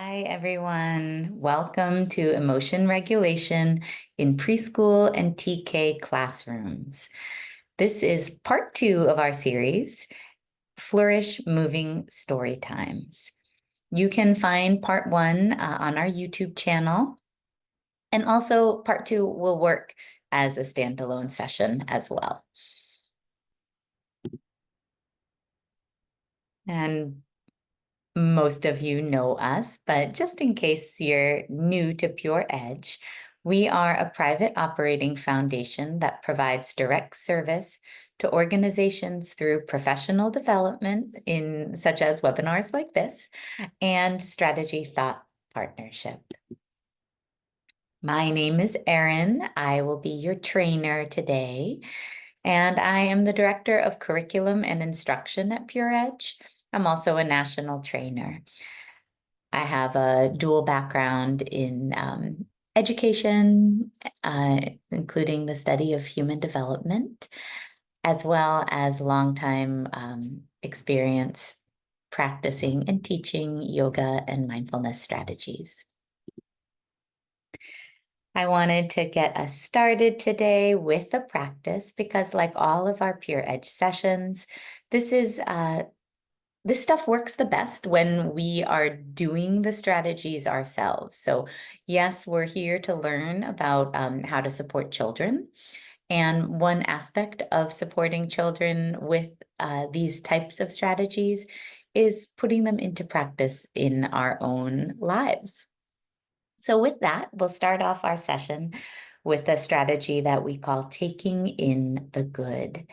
Hi, everyone. Welcome to Emotion Regulation in Preschool and TK Classrooms. This is part 2 of our series, Flourish Moving Storytimes. You can find part 1 on our YouTube channel, and also part 2 will work as a standalone session as well. And most of you know us, but just in case you're new to Pure Edge, we are a private operating foundation that provides direct service to organizations through professional development in such as webinars like this and strategy thought partnership. My name is Erin. I will be your trainer today, and I am the Director of Curriculum and Instruction at Pure Edge. I'm also a national trainer. I have a dual background in education, including the study of human development, as well as longtime experience practicing and teaching yoga and mindfulness strategies. I wanted to get us started today with a practice because, like all of our Pure Edge sessions, this stuff works the best when we are doing the strategies ourselves. So yes, we're here to learn about how to support children. And one aspect of supporting children with these types of strategies is putting them into practice in our own lives. So with that, we'll start off our session with a strategy that we call taking in the good.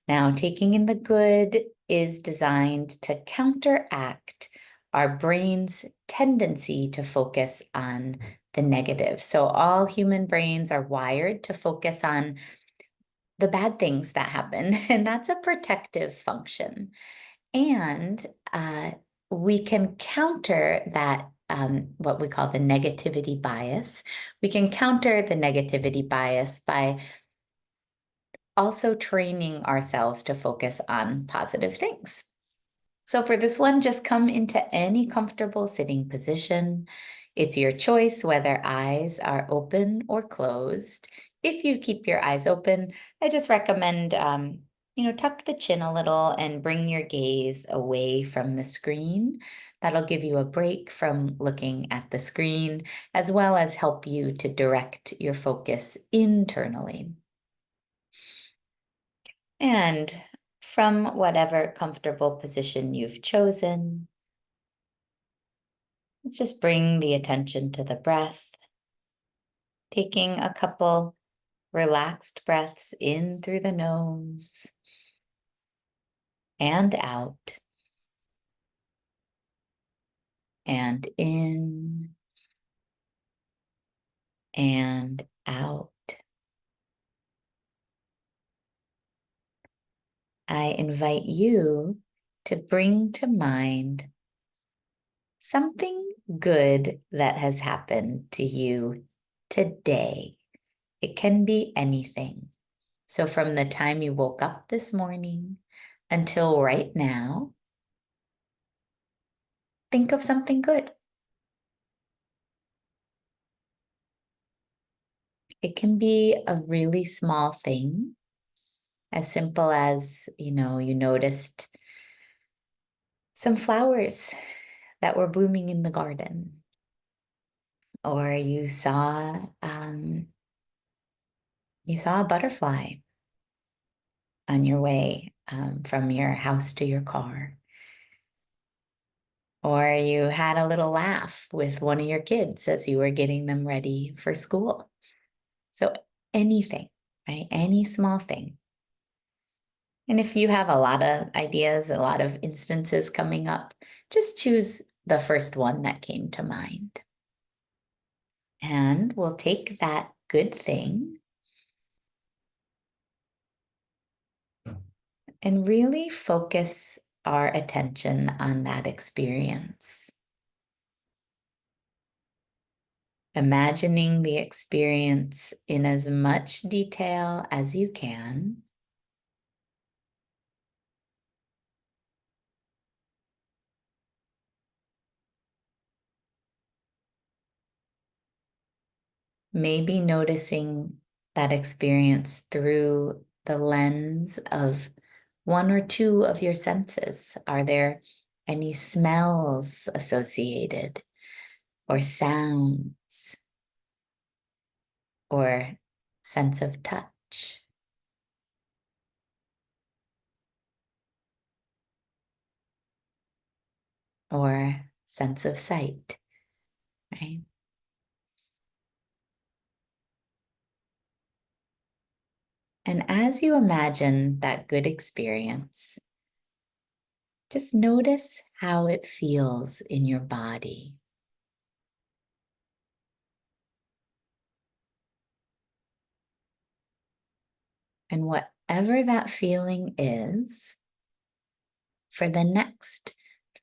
Now, taking in the good is designed to counteract our brain's tendency to focus on the negative. So all human brains are wired to focus on the bad things that happen, and that's a protective function. And we can counter that, what we call the negativity bias. We can counter the negativity bias by also training ourselves to focus on positive things. So for this one, just come into any comfortable sitting position. It's your choice whether eyes are open or closed. If you keep your eyes open, I just recommend, tuck the chin a little and bring your gaze away from the screen. That'll give you a break from looking at the screen, as well as help you to direct your focus internally. And from whatever comfortable position you've chosen, let's just bring the attention to the breath, taking a couple relaxed breaths in through the nose and out, and in and out. I invite you to bring to mind something good that has happened to you today. It can be anything. So from the time you woke up this morning until right now, think of something good. It can be a really small thing, as simple as, you noticed some flowers that were blooming in the garden, or you saw a butterfly on your way from your house to your car, or you had a little laugh with one of your kids as you were getting them ready for school. So anything, right? Any small thing. And if you have a lot of ideas, a lot of instances coming up, just choose the first one that came to mind. And we'll take that good thing and really focus our attention on that experience. Imagining the experience in as much detail as you can. maybe noticing that experience through the lens of one or two of your senses. Are there any smells associated, or sounds, or sense of touch? Or sense of sight, right? And as you imagine that good experience, just notice how it feels in your body. And whatever that feeling is, for the next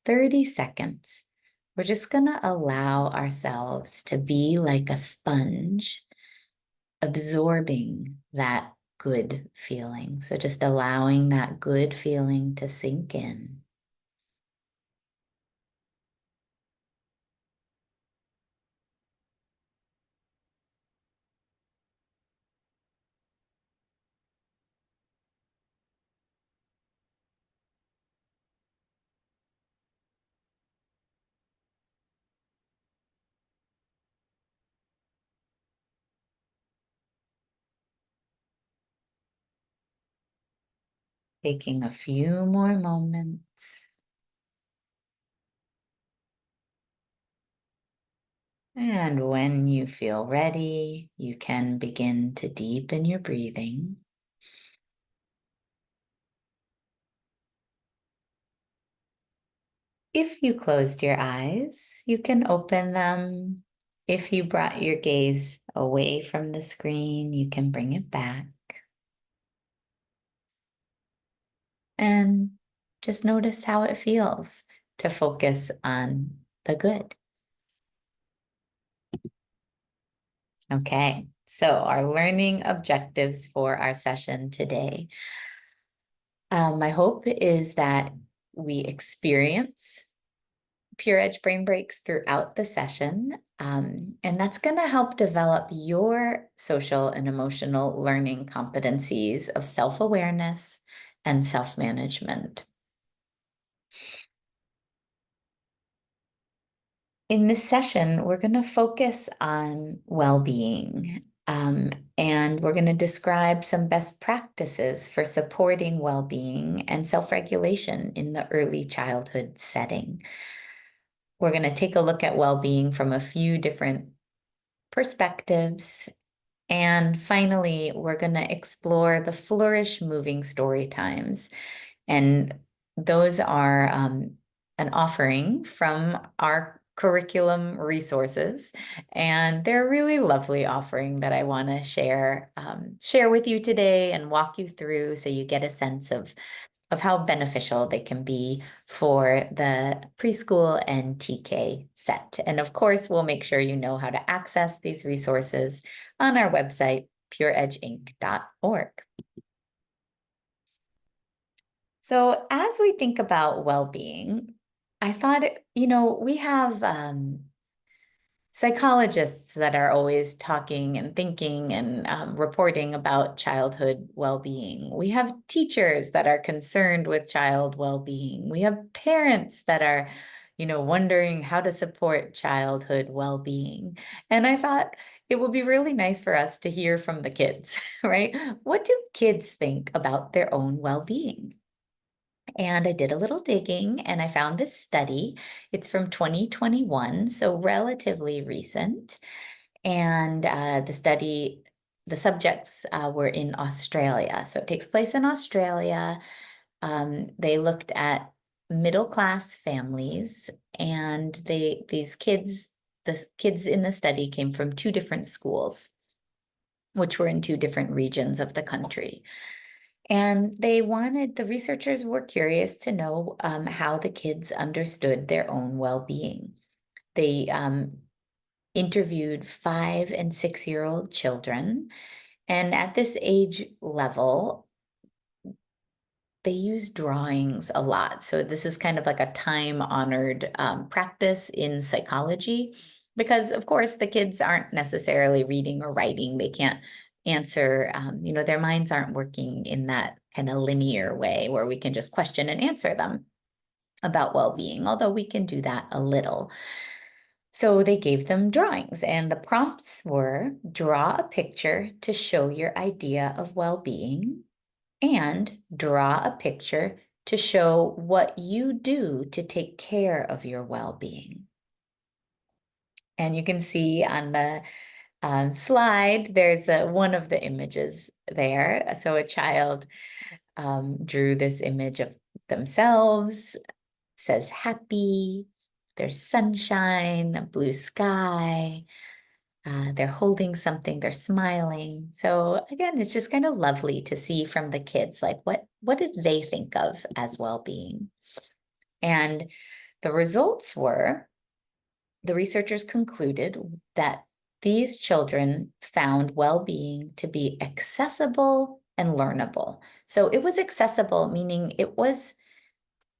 30 seconds, we're just going to allow ourselves to be like a sponge, absorbing that good feeling. So just allowing that good feeling to sink in. Taking a few more moments. And when you feel ready, you can begin to deepen your breathing. If you closed your eyes, you can open them. If you brought your gaze away from the screen, you can bring it back. And just notice how it feels to focus on the good. Okay, so our learning objectives for our session today. My hope is that we experience Pure Edge brain breaks throughout the session, and that's going to help develop your social and emotional learning competencies of self-awareness and self-management. In this session, we're going to focus on well-being, and we're going to describe some best practices for supporting well-being and self-regulation in the early childhood setting. We're going to take a look at well-being from a few different perspectives. And finally, we're going to explore the Flourish Moving Storytimes. And those are an offering from our curriculum resources. And they're a really lovely offering that I want to share with you today and walk you through so you get a sense of how beneficial they can be for the preschool and TK set. And of course, we'll make sure you know how to access these resources on our website, pureedgeinc.org. So as we think about well-being, I thought, we have psychologists that are always talking and thinking and reporting about childhood well-being. We have teachers that are concerned with child well-being. We have parents that are, wondering how to support childhood well-being. And I thought it would be really nice for us to hear from the kids, right? What do kids think about their own well-being? And I did a little digging and I found this study. It's from 2021, so relatively recent. And the subjects were in Australia. So it takes place in Australia. They looked at middle-class families, and the kids in the study came from two different schools, which were in two different regions of the country. And the researchers were curious to know how the kids understood their own well-being. They interviewed 5- and 6-year-old children, and at this age level, they use drawings a lot. So this is kind of like a time-honored practice in psychology. because of course the kids aren't necessarily reading or writing. They can't answer, their minds aren't working in that kind of linear way where we can just question and answer them about well-being, although we can do that a little. So they gave them drawings, and the prompts were draw a picture to show your idea of well-being, and draw a picture to show what you do to take care of your well-being. And you can see on the slide, there's one of the images there. So a child drew this image of themselves, says happy, there's sunshine, a blue sky, they're holding something, they're smiling. So again, it's just kind of lovely to see from the kids, like what did they think of as well-being? And the results were, the researchers concluded that these children found well-being to be accessible and learnable. So it was accessible, meaning it was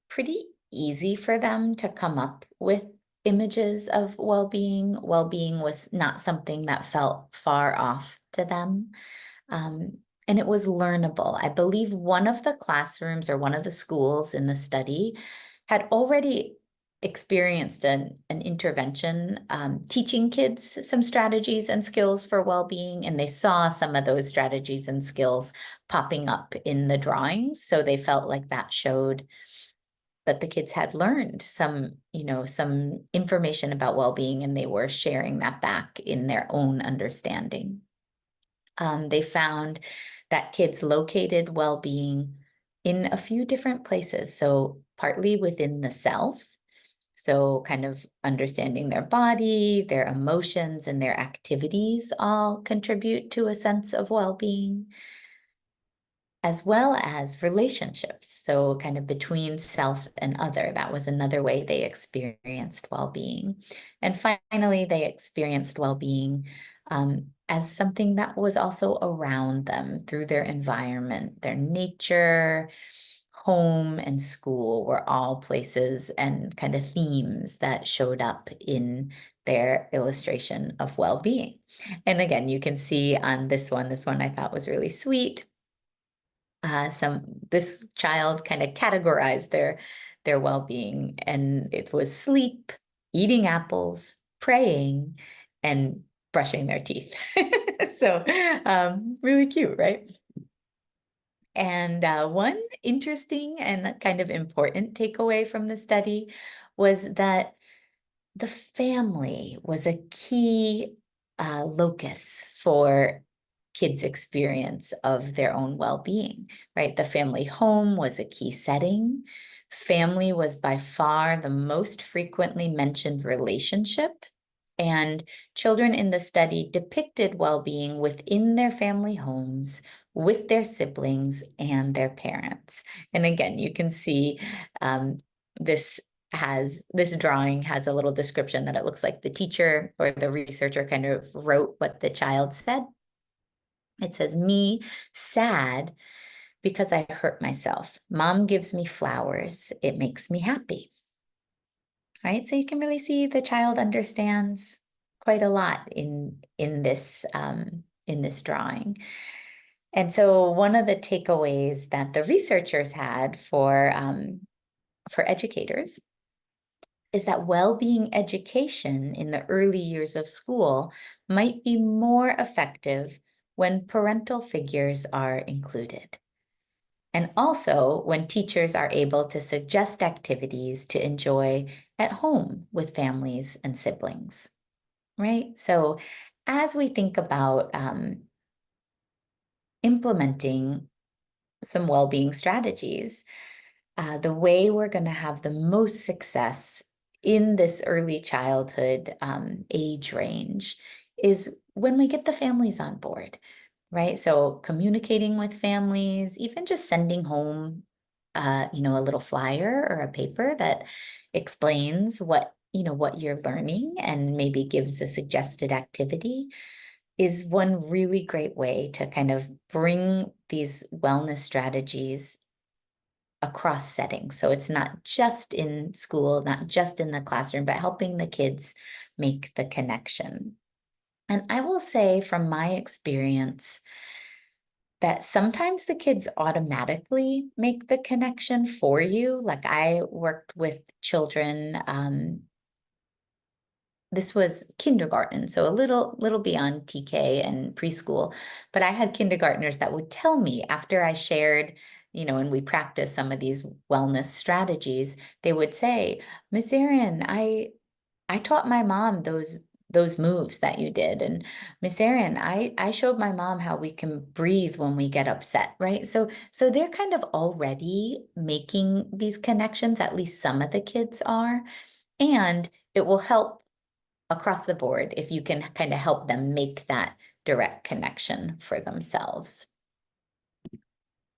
pretty easy for them to come up with images of well-being. Well-being was not something that felt far off to them. And it was learnable. I believe one of the classrooms or one of the schools in the study had already experienced an intervention teaching kids some strategies and skills for well-being, and they saw some of those strategies and skills popping up in the drawings. So they felt like that showed that the kids had learned some information about well-being, and they were sharing that back in their own understanding. They found that kids located well-being in a few different places. So partly within the self, so kind of understanding their body, their emotions, and their activities all contribute to a sense of well-being, as well as relationships. So kind of between self and other, that was another way they experienced well-being. And finally, they experienced well-being as something that was also around them through their environment, their nature, home, and school were all places and kind of themes that showed up in their illustration of well-being. And again, you can see on this one I thought was really sweet. This child kind of categorized their well-being, and it was sleep, eating apples, praying, and brushing their teeth. So really cute, right? And one interesting and kind of important takeaway from the study was that the family was a key locus for kids' experience of their own well-being, right? The family home was a key setting. Family was by far the most frequently mentioned relationship, and children in the study depicted well-being within their family homes, with their siblings and their parents. And again, you can see this drawing has a little description that it looks like the teacher or the researcher kind of wrote what the child said. It says, me, sad because I hurt myself. Mom gives me flowers. It makes me happy. Right? So you can really see the child understands quite a lot in this drawing. And so one of the takeaways that the researchers had for educators is that well-being education in the early years of school might be more effective when parental figures are included. And also when teachers are able to suggest activities to enjoy at home with families and siblings, right? So as we think about implementing some well-being strategies, the way we're going to have the most success in this early childhood age range is when we get the families on board, right? So communicating with families, even just sending home, a little flyer or a paper that explains what you're learning and maybe gives a suggested activity is one really great way to kind of bring these wellness strategies across settings. So it's not just in school, not just in the classroom, but helping the kids make the connection. And I will say from my experience that sometimes the kids automatically make the connection for you. Like I worked with children, this was kindergarten, so a little beyond TK and preschool, but I had kindergartners that would tell me after I shared, and we practiced some of these wellness strategies, they would say, Miss Erin, I taught my mom those moves that you did. And Miss Erin, I showed my mom how we can breathe when we get upset, right? So they're kind of already making these connections, at least some of the kids are, and it will help across the board if you can kind of help them make that direct connection for themselves.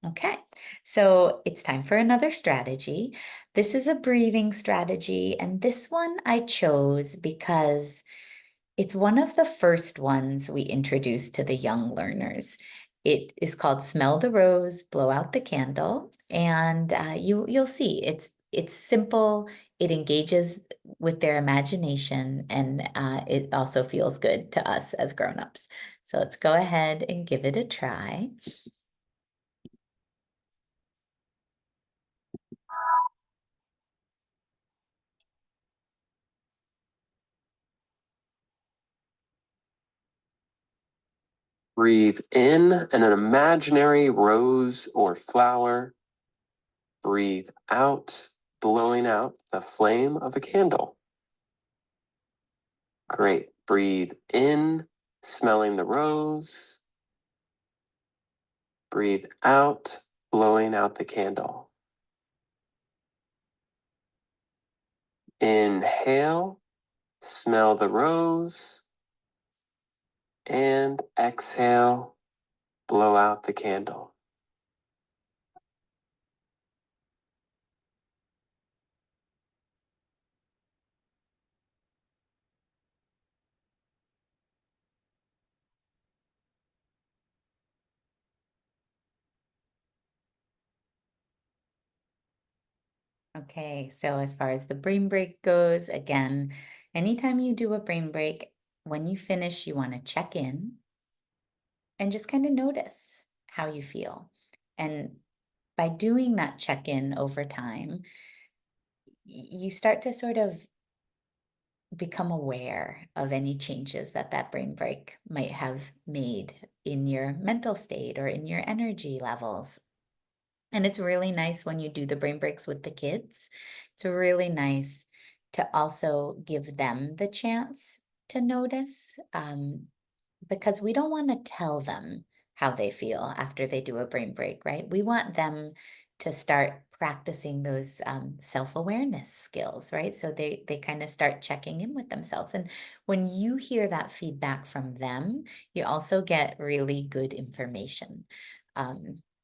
Okay, so it's time for another strategy. This is a breathing strategy, and this one I chose because it's one of the first ones we introduced to the young learners. It is called Smell the Rose, Blow Out the Candle, and you'll see it's simple. It engages with their imagination, and it also feels good to us as grown-ups. So let's go ahead and give it a try. Breathe in an imaginary rose or flower. Breathe out, blowing out the flame of a candle. Great. Breathe in, smelling the rose. Breathe out, blowing out the candle. Inhale, smell the rose. And exhale, blow out the candle. Okay, so as far as the brain break goes, again, anytime you do a brain break, when you finish, you want to check in and just kind of notice how you feel. And by doing that check-in over time, you start to sort of become aware of any changes that that brain break might have made in your mental state or in your energy levels. And it's really nice when you do the brain breaks with the kids. It's really nice to also give them the chance to notice. Because we don't want to tell them how they feel after they do a brain break, right? We want them to start practicing those self-awareness skills, right? So they kind of start checking in with themselves. And when you hear that feedback from them, you also get really good information.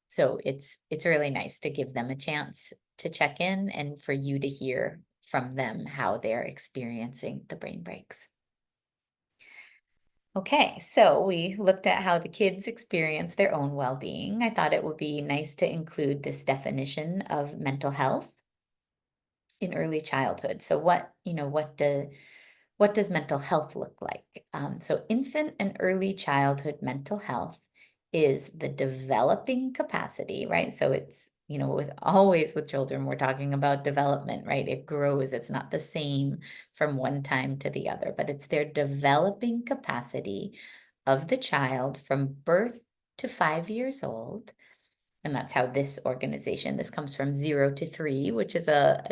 So it's really nice to give them a chance to check in and for you to hear from them how they're experiencing the brain breaks. Okay, so we looked at how the kids experience their own well-being. I thought it would be nice to include this definition of mental health in early childhood. So what does mental health look like? So infant and early childhood mental health is the developing capacity, right? So it's, with children, we're talking about development, right? It grows. It's not the same from one time to the other, but it's their developing capacity of the child from birth to 5 years old. And that's how this comes from 0 to 3, which is a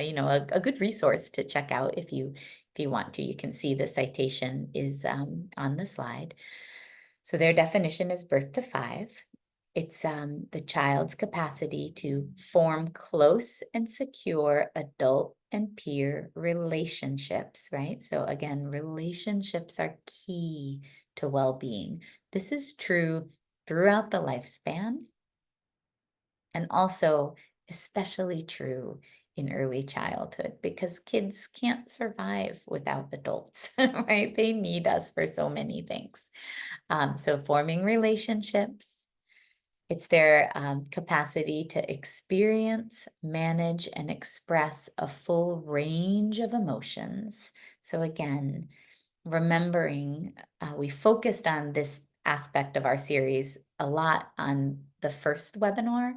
good resource to check out if you want to. You can see the citation is on the slide. So their definition is birth to 5. It's the child's capacity to form close and secure adult and peer relationships, right? So again, relationships are key to well-being. This is true throughout the lifespan, and also especially true in early childhood because kids can't survive without adults, right? They need us for so many things. So forming relationships It's their capacity to experience, manage, and express a full range of emotions. So again, remembering, we focused on this aspect of our series a lot on the first webinar,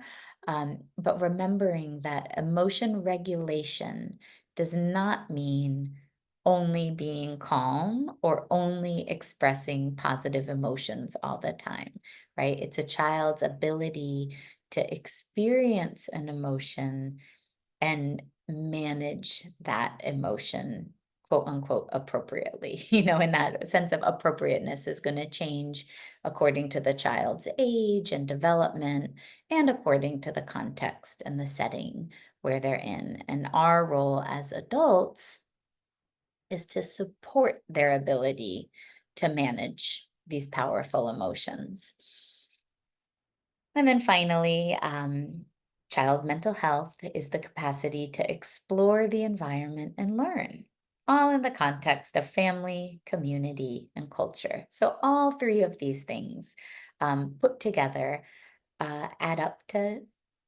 but remembering that emotion regulation does not mean only being calm or only expressing positive emotions all the time, right? It's a child's ability to experience an emotion and manage that emotion, quote unquote, appropriately. And that sense of appropriateness is going to change according to the child's age and development and according to the context and the setting where they're in. And our role as adults is to support their ability to manage these powerful emotions. And then finally, child mental health is the capacity to explore the environment and learn, all in the context of family, community, and culture. So all three of these things put together add up to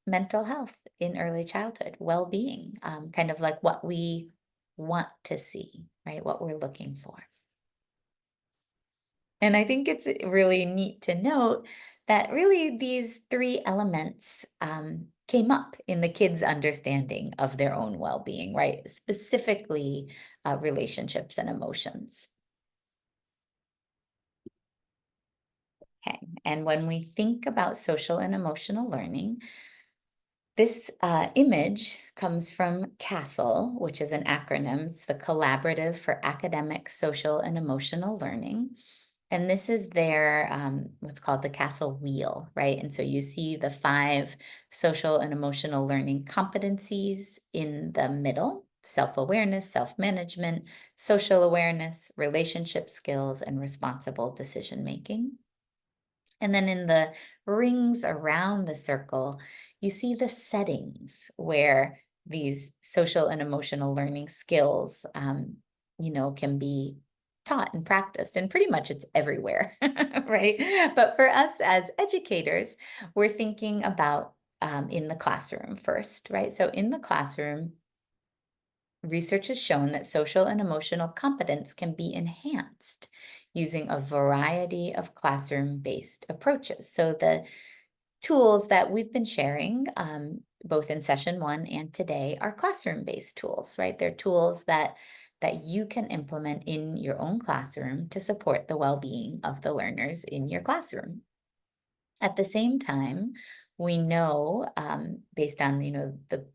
mental health in early childhood, well-being, kind of like what we want to see, right? What we're looking for. And I think it's really neat to note that really these three elements came up in the kids' understanding of their own well-being, right? Specifically, relationships and emotions. Okay, and when we think about social and emotional learning, this image comes from CASTLE, which is an acronym. It's the Collaborative for Academic, Social, and Emotional Learning. And this is their what's called the CASTLE wheel, right? And so you see the 5 social and emotional learning competencies in the middle: self-awareness, self-management, social awareness, relationship skills, and responsible decision-making. And then in the rings around the circle, you see the settings where these social and emotional learning skills, can be taught and practiced. And pretty much it's everywhere, right? But for us as educators, we're thinking about in the classroom first, right? So in the classroom, research has shown that social and emotional competence can be enhanced using a variety of classroom-based approaches. So the tools that we've been sharing, both in session 1 and today, are classroom-based tools, right? They're tools that you can implement in your own classroom to support the well-being of the learners in your classroom. At the same time, we know, based on the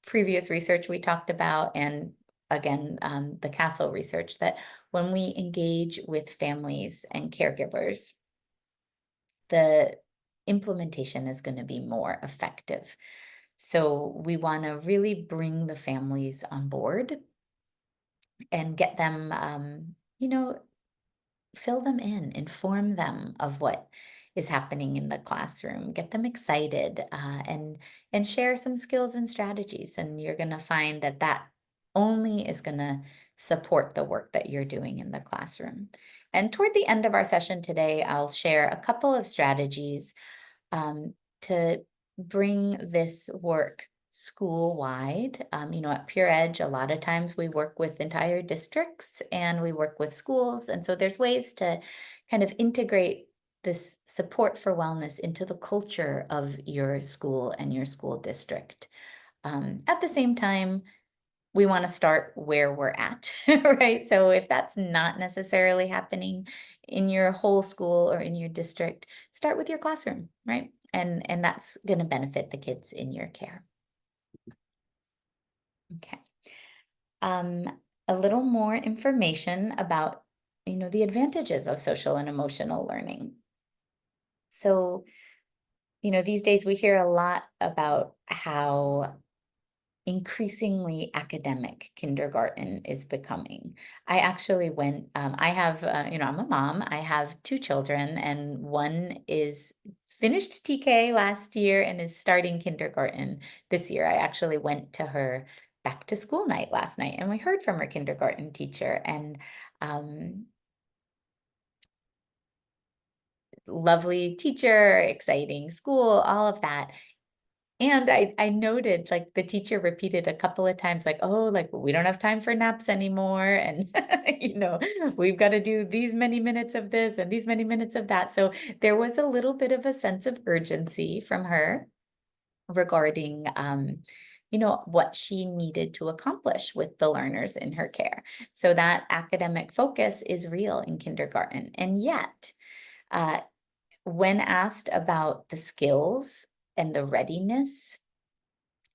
previous research we talked about, and again, the CASTLE research, that when we engage with families and caregivers, the implementation is going to be more effective. So we want to really bring the families on board and get them, fill them in, inform them of what is happening in the classroom, get them excited, and share some skills and strategies. And you're going to find that that only is going to support the work that you're doing in the classroom. And toward the end of our session today, I'll share a couple of strategies to bring this work school-wide. At Pure Edge, a lot of times we work with entire districts and we work with schools. And so there's ways to kind of integrate this support for wellness into the culture of your school and your school district. At the same time, we want to start where we're at, right? So if that's not necessarily happening in your whole school or in your district, start with your classroom, right? And that's going to benefit the kids in your care. Okay. A little more information about, the advantages of social and emotional learning. So, these days we hear a lot about how increasingly academic kindergarten is becoming. I actually went, I have, I'm a mom, I have 2 children, and one is finished TK last year and is starting kindergarten this year. I actually went to her back to school night last night, and we heard from her kindergarten teacher, and lovely teacher, exciting school, all of that. And I noted, like, the teacher repeated a couple of times, like, "Oh, like, we don't have time for naps anymore, and, we've gotta do these many minutes of this and these many minutes of that." So, there was a little bit of a sense of urgency from her regarding, what she needed to accomplish with the learners in her care. So, that academic focus is real in kindergarten, and yet, uh, when asked about the skills and the readiness,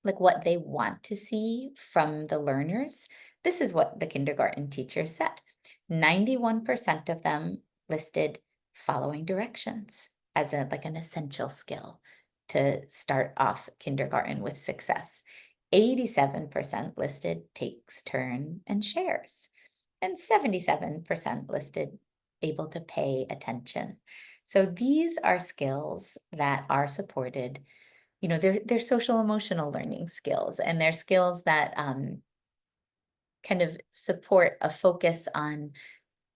like what they want to see from the learners, this is what the kindergarten teachers said. 91% of them listed following directions as like an essential skill to start off kindergarten with success. 87% listed takes turn and shares, and 77% listed able to pay attention. So these are skills that are supported. They're social emotional learning skills, and they're skills that kind of support a focus on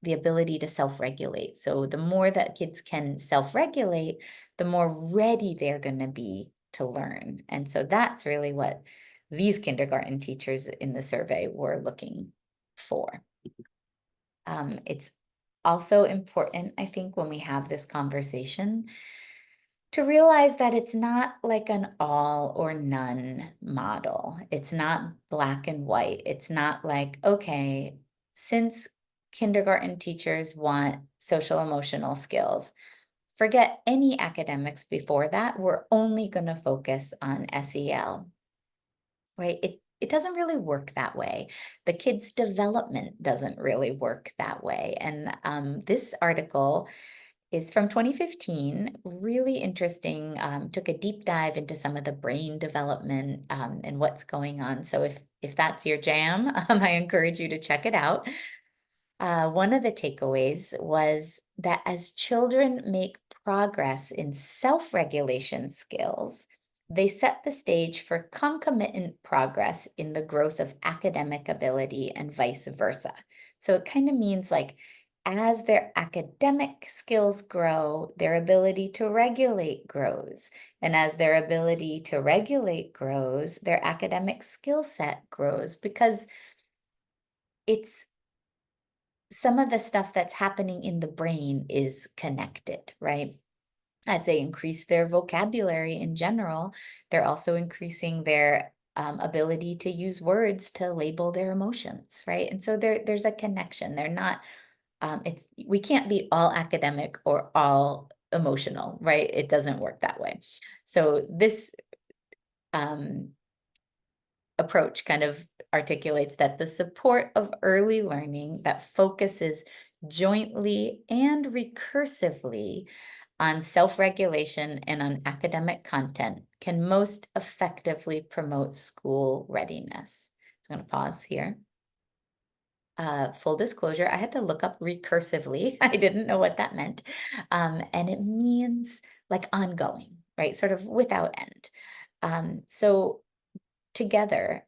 the ability to self-regulate. So the more that kids can self-regulate, the more ready they're going to be to learn. And so that's really what these kindergarten teachers in the survey were looking for. It's also important, I think, when we have this conversation, to realize that it's not like an all or none model. It's not black and white. It's not like, okay, since kindergarten teachers want social emotional skills, forget any academics before that. We're only going to focus on SEL, right? It doesn't really work that way. The kids' development doesn't really work that way. And this article is from 2015, really interesting, took a deep dive into some of the brain development and what's going on. So if that's your jam, I encourage you to check it out. One of the takeaways was that as children make progress in self-regulation skills, they set the stage for concomitant progress in the growth of academic ability and vice versa. So it kind of means like as their academic skills grow, their ability to regulate grows. And as their ability to regulate grows, their academic skill set grows, because it's some of the stuff that's happening in the brain is connected, right? As they increase their vocabulary in general, they're also increasing their ability to use words to label their emotions, right? And so there's a connection. They're not, we can't be all academic or all emotional, right? It doesn't work that way. So this um, approach kind of articulates that the support of early learning that focuses jointly and recursively on self-regulation and on academic content can most effectively promote school readiness. So I'm going to pause here. Full disclosure, I had to look up recursively. I didn't know what that meant. And it means like ongoing, right? Sort of without end. So together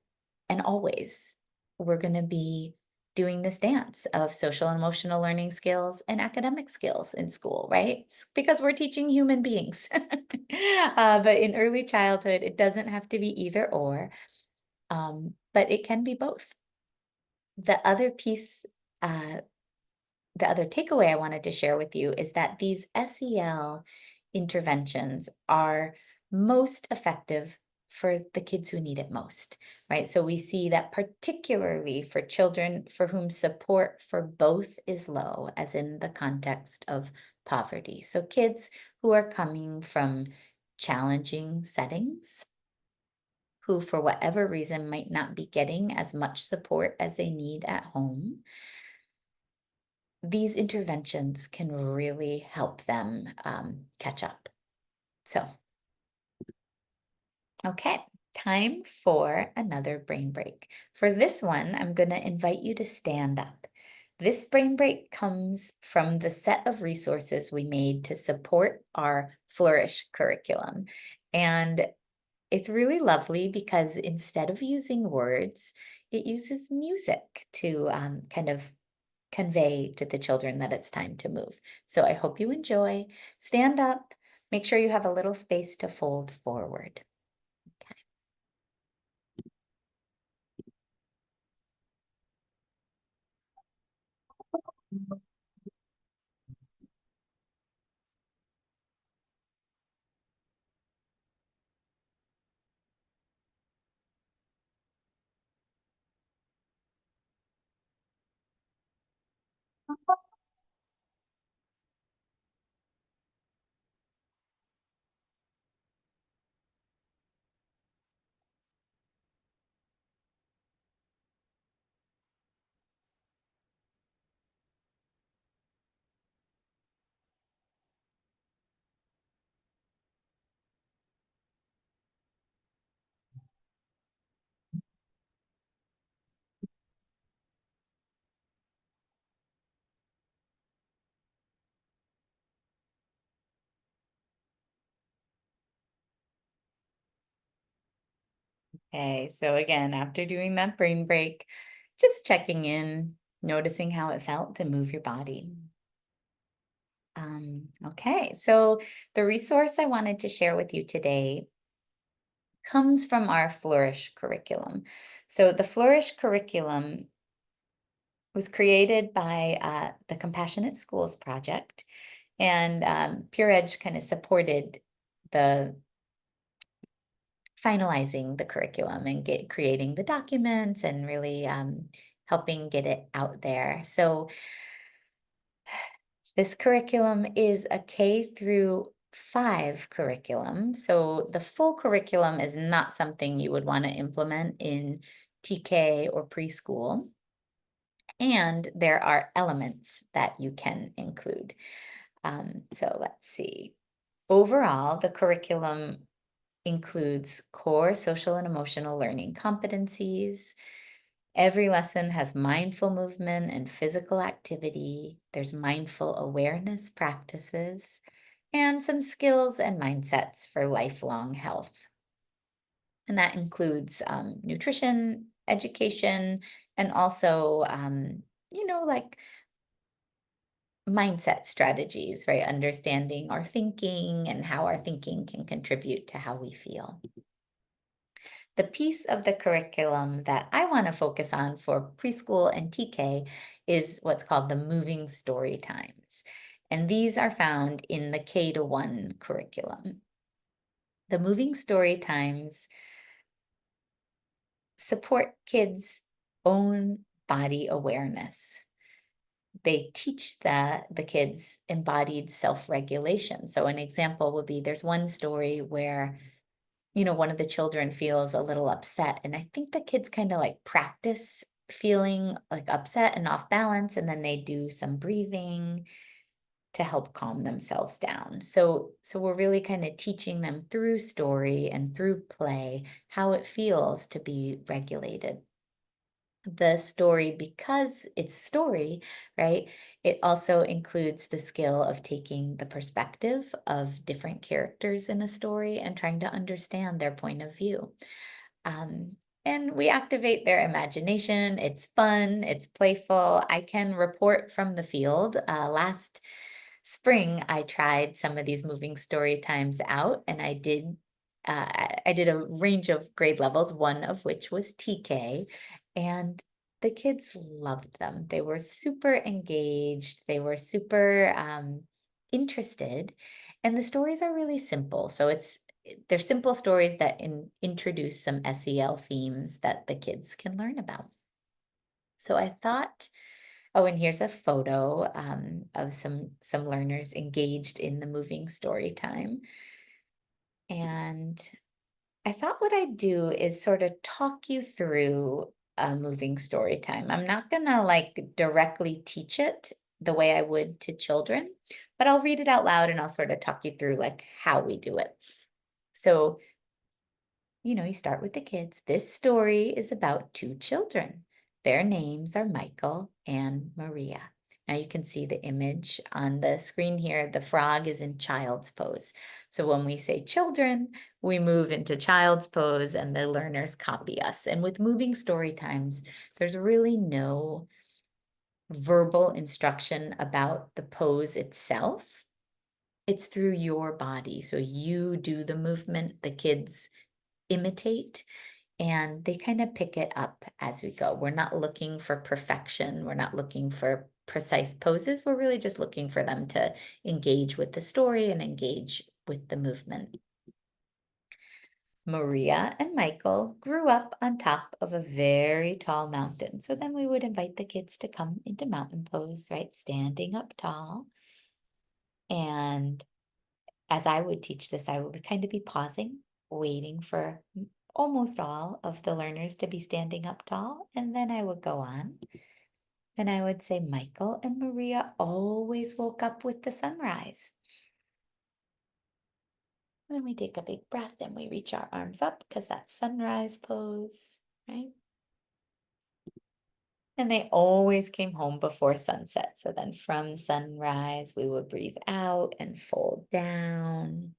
and always, we're going to be doing this dance of social and emotional learning skills and academic skills in school, right? Because we're teaching human beings. But in early childhood, it doesn't have to be either or, but it can be both. The other piece, the other takeaway I wanted to share with you is that these SEL interventions are most effective for the kids who need it most, right? So we see that particularly for children for whom support for both is low, as in the context of poverty. So kids who are coming from challenging settings, who for whatever reason might not be getting as much support as they need at home, these interventions can really help them catch up. So, okay, time for another brain break. For this one, I'm going to invite you to stand up. This brain break comes from the set of resources we made to support our Flourish curriculum. And it's really lovely because instead of using words, it uses music to kind of convey to the children that it's time to move. So I hope you enjoy. Stand up, make sure you have a little space to fold forward. Okay, so again, after doing that brain break, just checking in, noticing how it felt to move your body. Okay, so the resource I wanted to share with you today comes from our Flourish curriculum. So the Flourish curriculum was created by the Compassionate Schools Project, and Pure Edge kind of supported the finalizing the curriculum and creating the documents and really helping get it out there. So this curriculum is a K-5 curriculum. So the full curriculum is not something you would want to implement in TK or preschool. And there are elements that you can include. So let's see. Overall, the curriculum includes core social and emotional learning competencies. Every lesson has mindful movement and physical activity. There's mindful awareness practices and some skills and mindsets for lifelong health. And that includes nutrition, education, and also, like mindset strategies, right? Understanding our thinking and how our thinking can contribute to how we feel. The piece of the curriculum that I want to focus on for preschool and TK is what's called the Moving Storytimes. And these are found in the K-1 curriculum. The Moving Storytimes support kids' own body awareness. They teach the kids embodied self-regulation. So an example would be there's one story where one of the children feels a little upset. And I think the kids kind of like practice feeling like upset and off balance, and then they do some breathing to help calm themselves down. So we're really kind of teaching them through story and through play how it feels to be regulated. The story, because it's story, right? It also includes the skill of taking the perspective of different characters in a story and trying to understand their point of view. Um, and we activate their imagination. It's fun, it's playful. I can report from the field. Last spring, I tried some of these moving story times out, and I did a range of grade levels, one of which was TK, and the kids loved them. They were super engaged. They were super interested, and the stories are really simple. So they're simple stories that introduce some SEL themes that the kids can learn about. So I thought, oh, and here's a photo of some learners engaged in the moving story time. And I thought what I'd do is sort of talk you through a moving story time. I'm not gonna like directly teach it the way I would to children, but I'll read it out loud and I'll sort of talk you through like how we do it. So you start with the kids. This story is about two children. Their names are Michael and Maria. Now you can see the image on the screen here. The frog is in child's pose. So when we say children, we move into child's pose and the learners copy us. And with moving story times, there's really no verbal instruction about the pose itself. It's through your body. So you do the movement, the kids imitate, and they kind of pick it up as we go. We're not looking for perfection. We're not looking for precise poses. We're really just looking for them to engage with the story and engage with the movement. Maria and Michael grew up on top of a very tall mountain. So then we would invite the kids to come into mountain pose, right? Standing up tall. And as I would teach this, I would kind of be pausing, waiting for almost all of the learners to be standing up tall. And then I would go on and I would say, Michael and Maria always woke up with the sunrise. Then we take a big breath and we reach our arms up because that's sunrise pose, right? And they always came home before sunset. So then from sunrise, we would breathe out and fold down.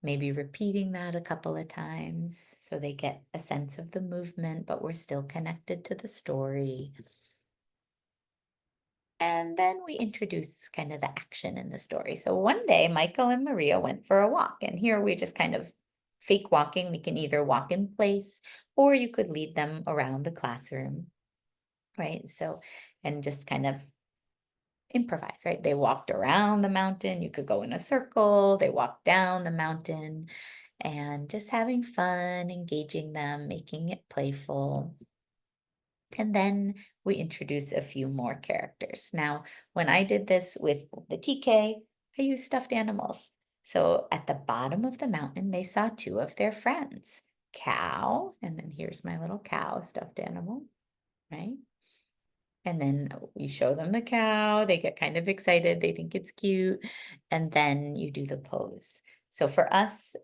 Maybe repeating that a couple of times so they get a sense of the movement, but we're still connected to the story. And then we introduce kind of the action in the story. So one day, Michael and Maria went for a walk, and here we just kind of fake walking. We can either walk in place or you could lead them around the classroom, right? So, and just kind of improvise, right? They walked around the mountain. You could go in a circle. They walked down the mountain and just having fun, engaging them, making it playful. And then we introduce a few more characters. Now, when I did this with the TK, I used stuffed animals. So at the bottom of the mountain, they saw two of their friends, cow, and then here's my little cow stuffed animal, right? And then you show them the cow, they get kind of excited, they think it's cute, and then you do the pose. So for us,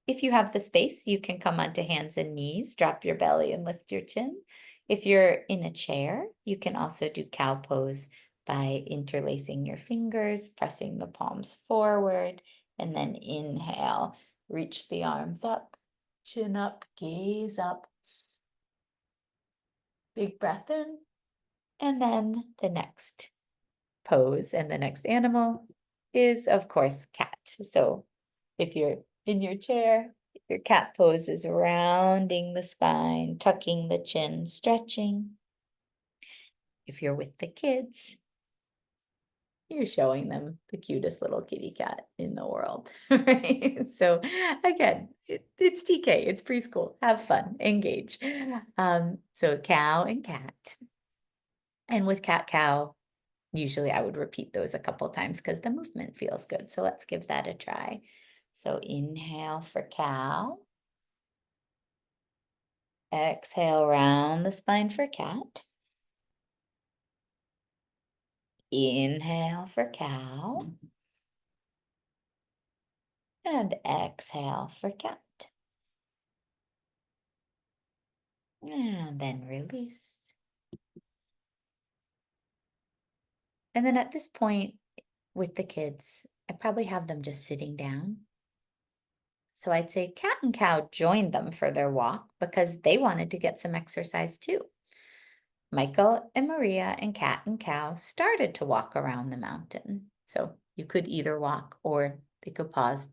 if you have the space, you can come onto hands and knees, drop your belly and lift your chin. If you're in a chair, you can also do cow pose by interlacing your fingers, pressing the palms forward, and then inhale, reach the arms up, chin up, gaze up. Big breath in, and then the next pose and the next animal is, of course, cat. So if you're in your chair, your cat pose is rounding the spine, tucking the chin, stretching. If you're with the kids, you're showing them the cutest little kitty cat in the world, right? So again, it's TK, it's preschool. Have fun, engage. So cow and cat. And with cat, cow, usually I would repeat those a couple times because the movement feels good. So let's give that a try. So inhale for cow. Exhale, round the spine for cat. Inhale for cow. And exhale for cat. And then release. And then at this point with the kids, I probably have them just sitting down. So I'd say cat and cow joined them for their walk because they wanted to get some exercise too. Michael and Maria and cat and cow started to walk around the mountain. So you could either walk or they could pause,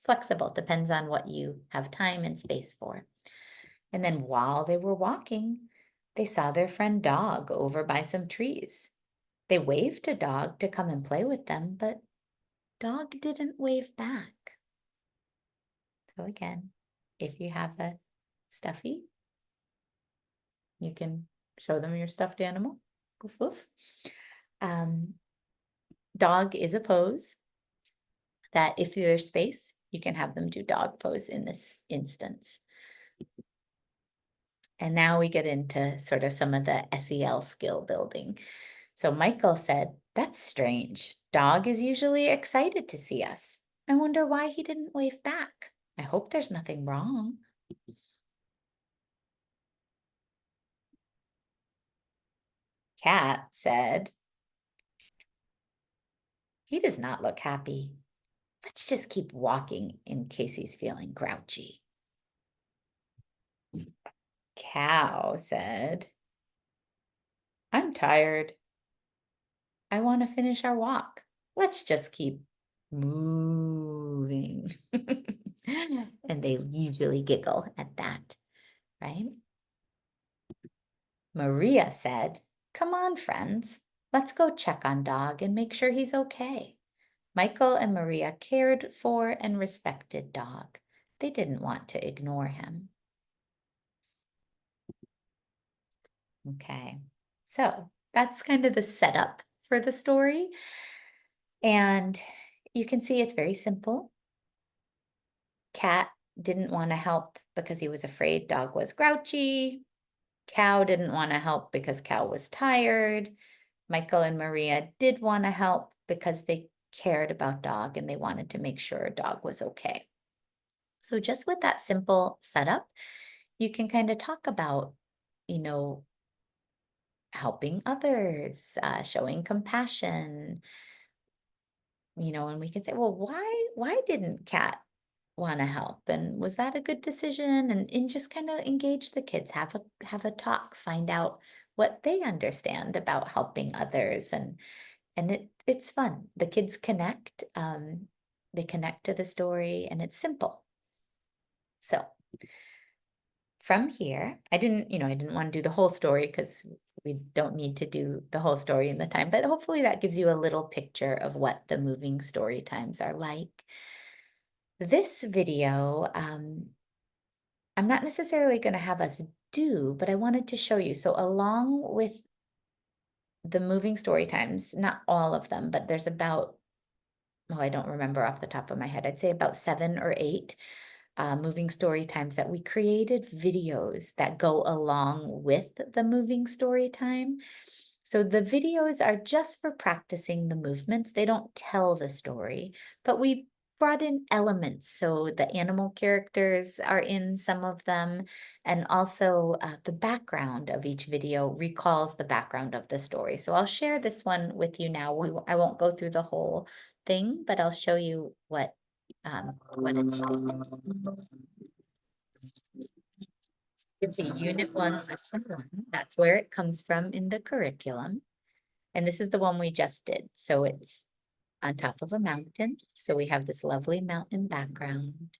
flexible, depends on what you have time and space for. And then while they were walking, they saw their friend Dog over by some trees. They waved to Dog to come and play with them, but Dog didn't wave back. So again, if you have a stuffy, you can show them your stuffed animal. Woof, woof. Dog is a pose that if there's space, you can have them do dog pose in this instance. And now we get into sort of some of the SEL skill building. So Michael said, that's strange. Dog is usually excited to see us. I wonder why he didn't wave back. I hope there's nothing wrong. Cat said, he does not look happy. Let's just keep walking in case he's feeling grouchy. Cow said, "I'm tired. I want to finish our walk. Let's just keep moving." And they usually giggle at that, right? Maria said, "Come on, friends. Let's go check on Dog and make sure he's okay." Michael and Maria cared for and respected Dog. They didn't want to ignore him. Okay, so that's kind of the setup for the story. And you can see it's very simple. Cat didn't want to help because he was afraid Dog was grouchy. Cow didn't want to help because Cow was tired. Michael and Maria did want to help because they cared about Dog and they wanted to make sure Dog was okay. So just with that simple setup, you can kind of talk about, you know, helping others, showing compassion, and we can say, well, why didn't Cat want to help? And was that a good decision? And just kind of engage the kids, have a talk, find out what they understand about helping others. And it's fun. The kids connect, they connect to the story and it's simple. So from here, I didn't want to do the whole story because we don't need to do the whole story in the time, but hopefully that gives you a little picture of what the moving story times are like. This video, I'm not necessarily going to have us do, but I wanted to show you. So along with the moving story times, not all of them, but there's about, well, I don't remember off the top of my head. I'd say about 7 or 8 moving story times that we created videos that go along with the moving story time. So the videos are just for practicing the movements. They don't tell the story, but we brought in elements. So the animal characters are in some of them, and also the background of each video recalls the background of the story. So I'll share this one with you now. I won't go through the whole thing, but I'll show you what it's like. It's a Unit 1, Lesson 1. That's where it comes from in the curriculum. And this is the one we just did. So it's on top of a mountain. So we have this lovely mountain background.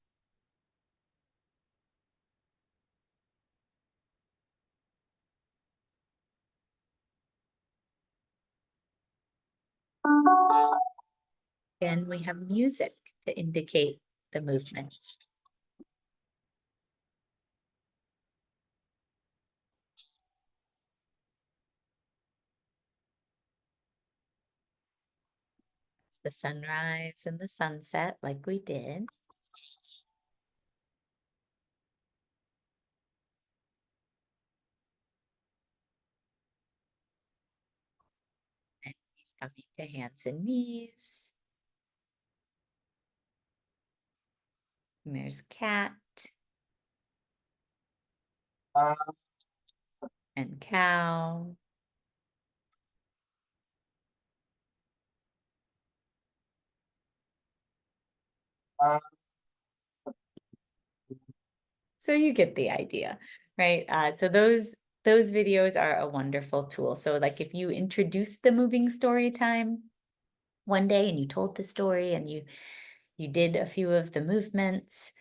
And we have music to indicate the movements. It's the sunrise and the sunset like we did. And he's coming to hands and knees. And there's cat and cow. So you get the idea, right? So those videos are a wonderful tool. So like if you introduced the moving story time one day and you told the story and you did a few of the movements,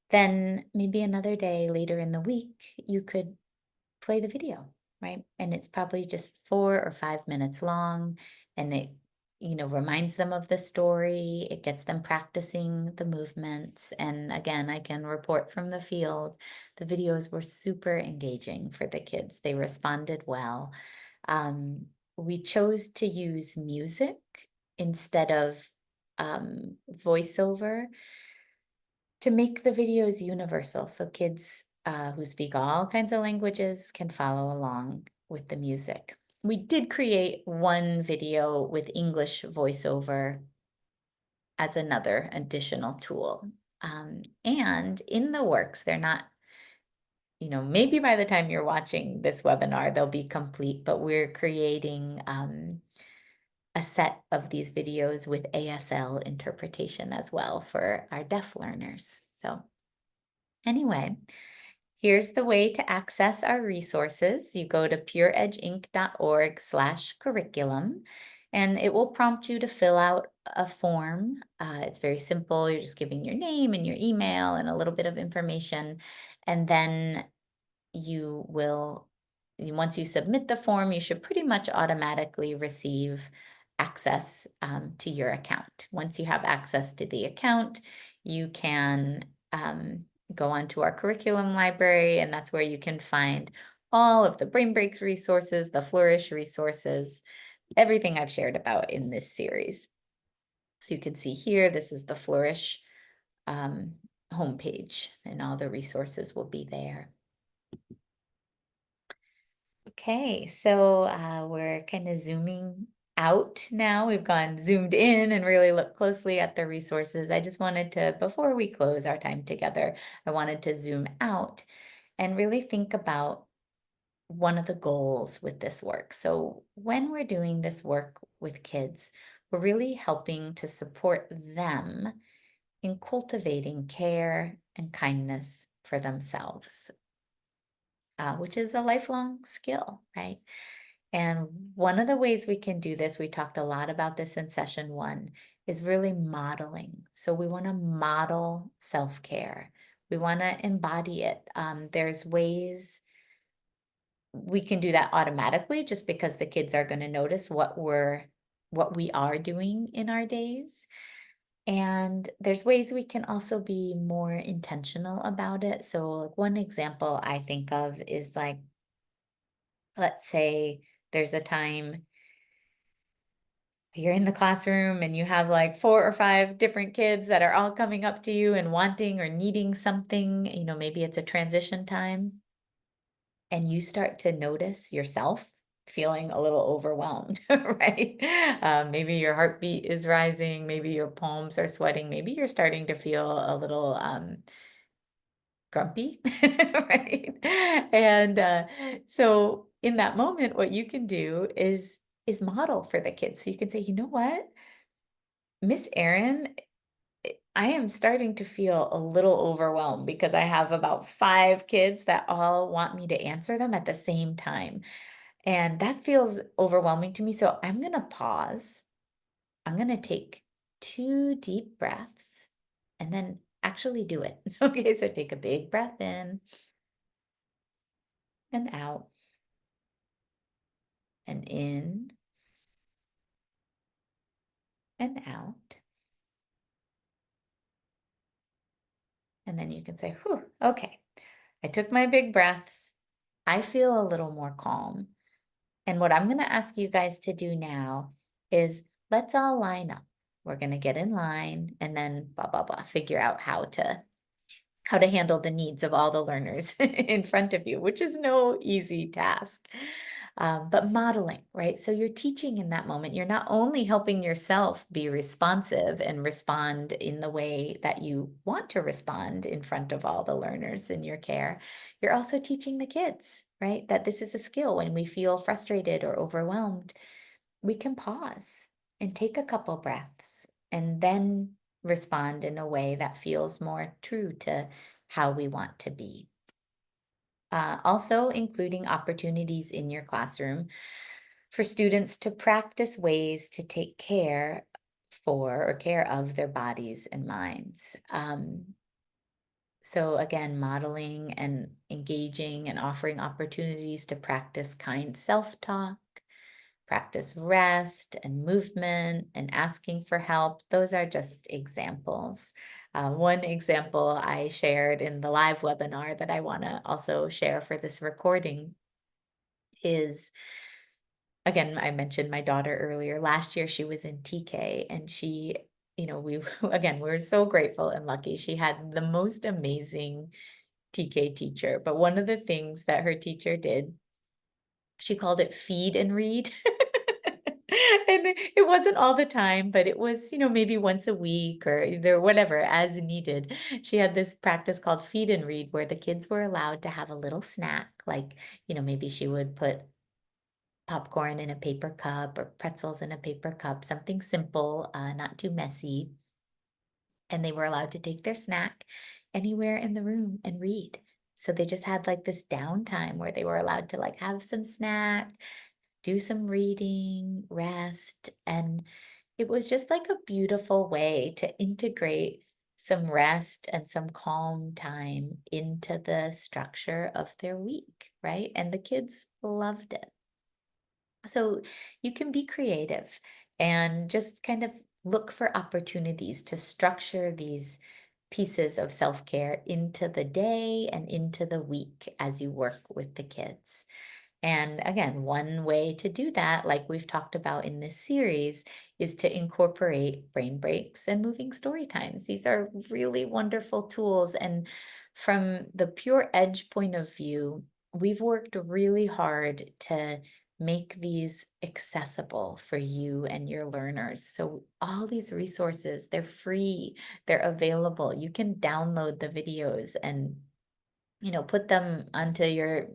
then maybe another day later in the week, you could play the video, right? And it's probably just 4 or 5 minutes long, and it, reminds them of the story. It gets them practicing the movements. And again, I can report from the field, the videos were super engaging for the kids. They responded well. We chose to use music instead of voiceover to make the videos universal so kids who speak all kinds of languages can follow along with the music. We did create one video with English voiceover as another additional tool. And in the works, they're not, maybe by the time you're watching this webinar, they'll be complete, but we're creating a set of these videos with ASL interpretation as well for our deaf learners. So anyway, Here's the way to access our resources. You go to pureedgeinc.org/curriculum, and it will prompt you to fill out a form. It's very simple. You're just giving your name and your email and a little bit of information. And then you will, once you submit the form, you should pretty much automatically receive access to your account. Once you have access to the account, you can go onto our curriculum library, and that's where you can find all of the Brain Breaks resources, the Flourish resources, everything I've shared about in this series. So you can see here, this is the Flourish homepage, and all the resources will be there. Okay, so we're kind of zooming out now. We've gone zoomed in and really looked closely at the resources. I just wanted to, before we close our time together, I wanted to zoom out and really think about one of the goals with this work. So when we're doing this work with kids, we're really helping to support them in cultivating care and kindness for themselves, which is a lifelong skill, right? And one of the ways we can do this, we talked a lot about this in session 1, is really modeling. So we want to model self-care. We want to embody it. There's ways we can do that automatically just because the kids are going to notice what we are doing in our days. And there's ways we can also be more intentional about it. So like one example I think of is like, let's say there's a time you're in the classroom and you have like 4 or 5 different kids that are all coming up to you and wanting or needing something, maybe it's a transition time, and you start to notice yourself feeling a little overwhelmed, right? Maybe your heartbeat is rising, maybe your palms are sweating, maybe you're starting to feel a little grumpy, right? And so in that moment, what you can do is model for the kids. So you can say, you know what? Miss Erin, I am starting to feel a little overwhelmed because I have about 5 kids that all want me to answer them at the same time. And that feels overwhelming to me. So I'm going to pause. I'm going to take 2 deep breaths and then actually do it. Okay, so take a big breath in and out and in and out. And then you can say, whew, okay, I took my big breaths. I feel a little more calm. And what I'm going to ask you guys to do now is let's all line up. We're going to get in line and then blah, blah, blah, figure out how to handle the needs of all the learners in front of you, which is no easy task. But modeling, right? So you're teaching in that moment. You're not only helping yourself be responsive and respond in the way that you want to respond in front of all the learners in your care, you're also teaching the kids, right? That this is a skill. When we feel frustrated or overwhelmed, we can pause and take a couple breaths and then respond in a way that feels more true to how we want to be. Also, including opportunities in your classroom for students to practice ways to take care for or care of their bodies and minds. So again, modeling and engaging and offering opportunities to practice kind self-talk, practice rest and movement and asking for help. Those are just examples. One example I shared in the live webinar that I want to also share for this recording is, again, I mentioned my daughter earlier. Last year she was in TK and she, we again, we were so grateful and lucky. She had the most amazing TK teacher. But one of the things that her teacher did, she called it feed and read. And it wasn't all the time, but it was, maybe once a week or there, whatever, as needed. She had this practice called feed and read where the kids were allowed to have a little snack. Like, maybe she would put popcorn in a paper cup or pretzels in a paper cup, something simple, not too messy. And they were allowed to take their snack anywhere in the room and read. So they just had like this downtime where they were allowed to like have some snack, do some reading, rest, and it was just like a beautiful way to integrate some rest and some calm time into the structure of their week, right? And the kids loved it. So you can be creative and just kind of look for opportunities to structure these pieces of self care into the day and into the week as you work with the kids. And again, one way to do that, like we've talked about in this series, is to incorporate brain breaks and moving story times. These are really wonderful tools. And from the pure edge point of view, we've worked really hard to make these accessible for you and your learners. So all these resources, they're free, they're available. You can download the videos and put them onto your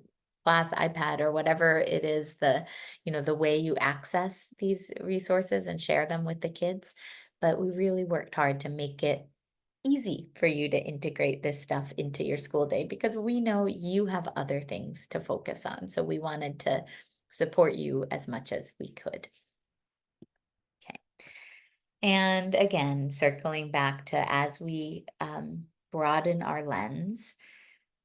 class iPad or whatever it is, the way you access these resources and share them with the kids. But we really worked hard to make it easy for you to integrate this stuff into your school day because we know you have other things to focus on. So we wanted to support you as much as we could. Okay. And again, circling back to as we broaden our lens,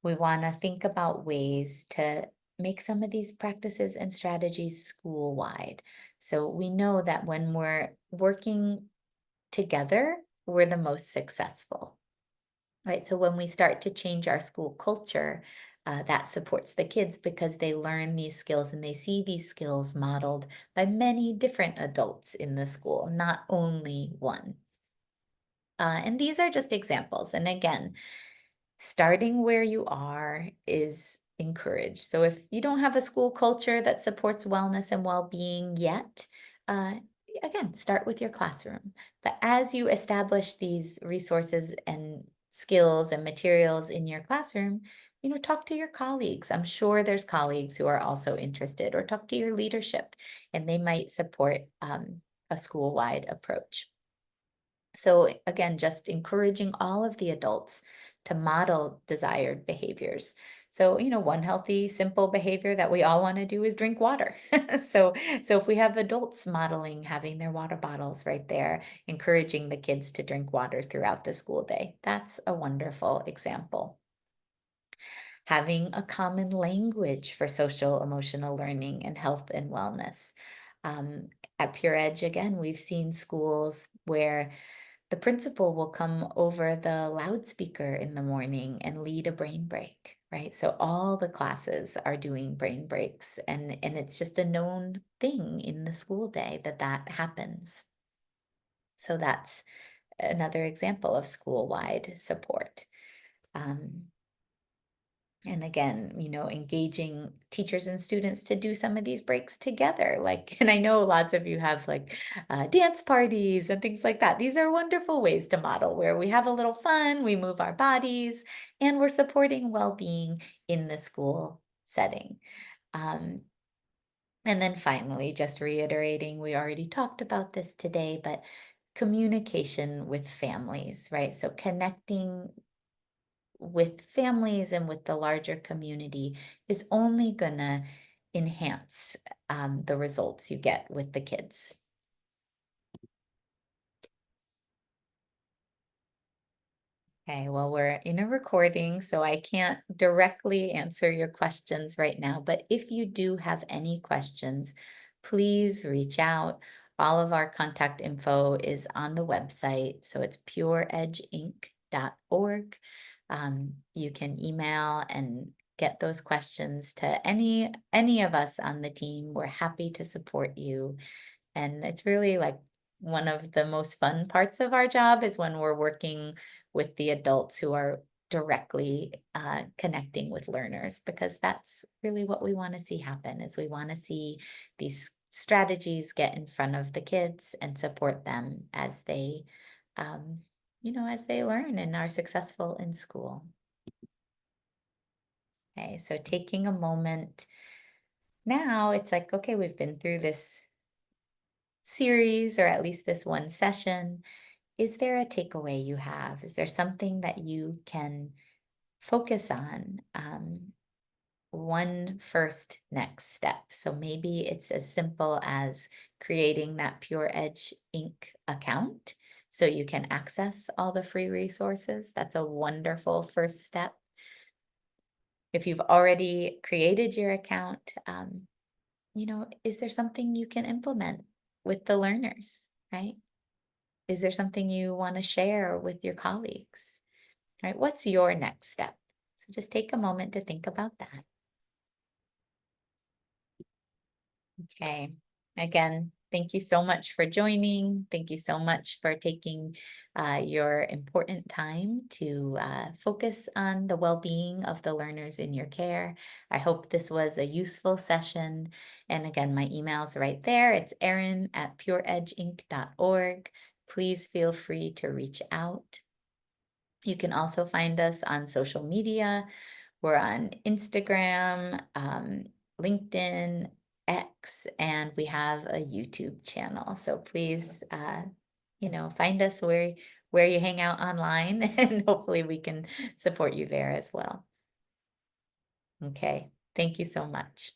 we want to think about ways to make some of these practices and strategies school wide. So we know that when we're working together, we're the most successful, right? So when we start to change our school culture, that supports the kids because they learn these skills and they see these skills modeled by many different adults in the school, not only one. And these are just examples. And again, starting where you are is encouraged. So if you don't have a school culture that supports wellness and well-being yet, uh, again, start with your classroom. But as you establish these resources and skills and materials in your classroom, talk to your colleagues. I'm sure there's colleagues who are also interested, or talk to your leadership, and they might support a school-wide approach. So again, just encouraging all of the adults to model desired behaviors. So, one healthy, simple behavior that we all want to do is drink water. So if we have adults modeling having their water bottles right there, encouraging the kids to drink water throughout the school day, that's a wonderful example. Having a common language for social emotional learning and health and wellness. Um, at Pure Edge, again, we've seen schools where the principal will come over the loudspeaker in the morning and lead a brain break, right? So all the classes are doing brain breaks, and it's just a known thing in the school day that that happens. So that's another example of school-wide support. Um, and again, engaging teachers and students to do some of these breaks together. Like, and I know lots of you have like dance parties and things like that. These are wonderful ways to model where we have a little fun, we move our bodies, and we're supporting well-being in the school setting. Um, and then finally, just reiterating, we already talked about this today, but communication with families, right? So connecting with families and with the larger community is only gonna enhance the results you get with the kids. Okay, well, we're in a recording, so I can't directly answer your questions right now, but if you do have any questions, please reach out. All of our contact info is on the website, so it's pureedgeinc.org. You can email and get those questions to any of us on the team. We're happy to support you. And it's really like one of the most fun parts of our job is when we're working with the adults who are directly connecting with learners, because that's really what we want to see happen is we want to see these strategies get in front of the kids and support them as they as they learn and are successful in school. Okay, so taking a moment now, it's like, okay, we've been through this series or at least this one session. Is there a takeaway you have? Is there something that you can focus on one first next step. So maybe it's as simple as creating that Pure Edge Inc. account so you can access all the free resources. That's a wonderful first step. If you've already created your account, is there something you can implement with the learners, right? Is there something you want to share with your colleagues, right? What's your next step? So just take a moment to think about that. Okay. Again, thank you so much for joining. Thank you so much for taking your important time to focus on the well-being of the learners in your care. I hope this was a useful session. And again, my email's right there. It's erin@pureedgeinc.org. Please feel free to reach out. You can also find us on social media. We're on Instagram, LinkedIn, X, and we have a YouTube channel. So please, find us where you hang out online, and hopefully we can support you there as well. Okay, thank you so much.